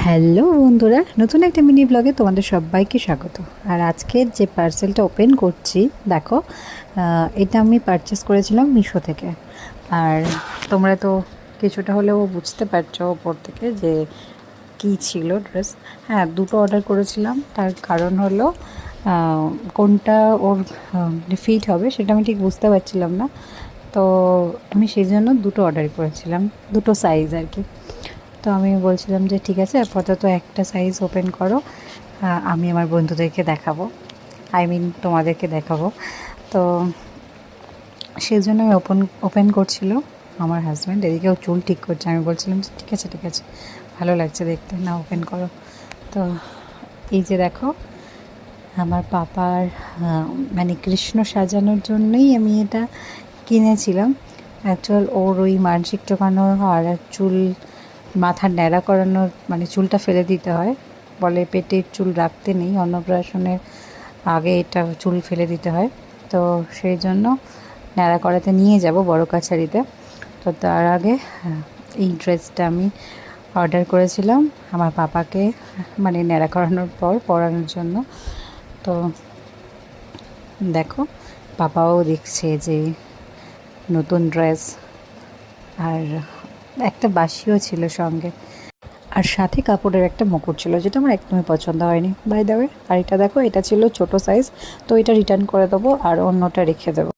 Hello বন্ধুরা, নতুন একটা মিনি ব্লগে তোমাদের সবাইকে স্বাগত। আর আজকের যে পার্সেলটা ওপেন করছি দেখো, এটা আমি পারচেস করেছিলাম মিশো থেকে। আর তোমরা তো কিছুটা হলেও বুঝতে পারছো ওপর থেকে যে কী ছিল ড্রেস। হ্যাঁ, দুটো অর্ডার করেছিলাম, তার কারণ হলো কোনটা ওর ফিট হবে সেটা আমি ঠিক বুঝতে পারছিলাম না। তো আমি সেই জন্য দুটো অর্ডার করেছিলাম, দুটো সাইজ আর কি। তো আমি বলছিলাম যে ঠিক আছে, আপাতত একটা সাইজ ওপেন করো, আমি আমার বন্ধুদেরকে দেখাবো, তোমাদেরকে দেখাবো। তো সেই জন্য আমি ওপেন করছিল আমার হাজব্যান্ড, এদিকেও চুল ঠিক করছে। আমি বলছিলাম যে ঠিক আছে ঠিক আছে, ভালো লাগছে দেখতে, না ওপেন করো। তো এই যে দেখো, আমার পাপার মানে কৃষ্ণ সাজানোর জন্যই আমি এটা কিনেছিলাম। অ্যাকচুয়াল ওর ওই মানসিক টোকানো আর চুল মাথার ন্যাড়া করানোর, মানে চুলটা ফেলে দিতে হয়, বলে পেটের চুল রাখতে নেই, অন্নপ্রাশনের আগে এটা চুল ফেলে দিতে হয়। তো সেই জন্য ন্যাড়া করাতে নিয়ে যাব বড় কাছারিতে। তো তার আগে এই ড্রেসটা আমি অর্ডার করেছিলাম আমার পাপাকে, মানে ন্যাড়া করানোর পর পরানোর জন্য। তো দেখো, পাপাও দেখছে যে নতুন ড্রেস, আর একটা বাসিও ছিল সঙ্গে, আর সাথে কাপড়ের একটা মুকুট ছিল, যেটা আমার একদমই পছন্দ হয়নি বাই দ্য ওয়ে। আর এটা দেখো, এটা ছিল ছোট সাইজ, তো এটা রিটার্ন করে দেবো আর অন্যটা রেখে দেবো।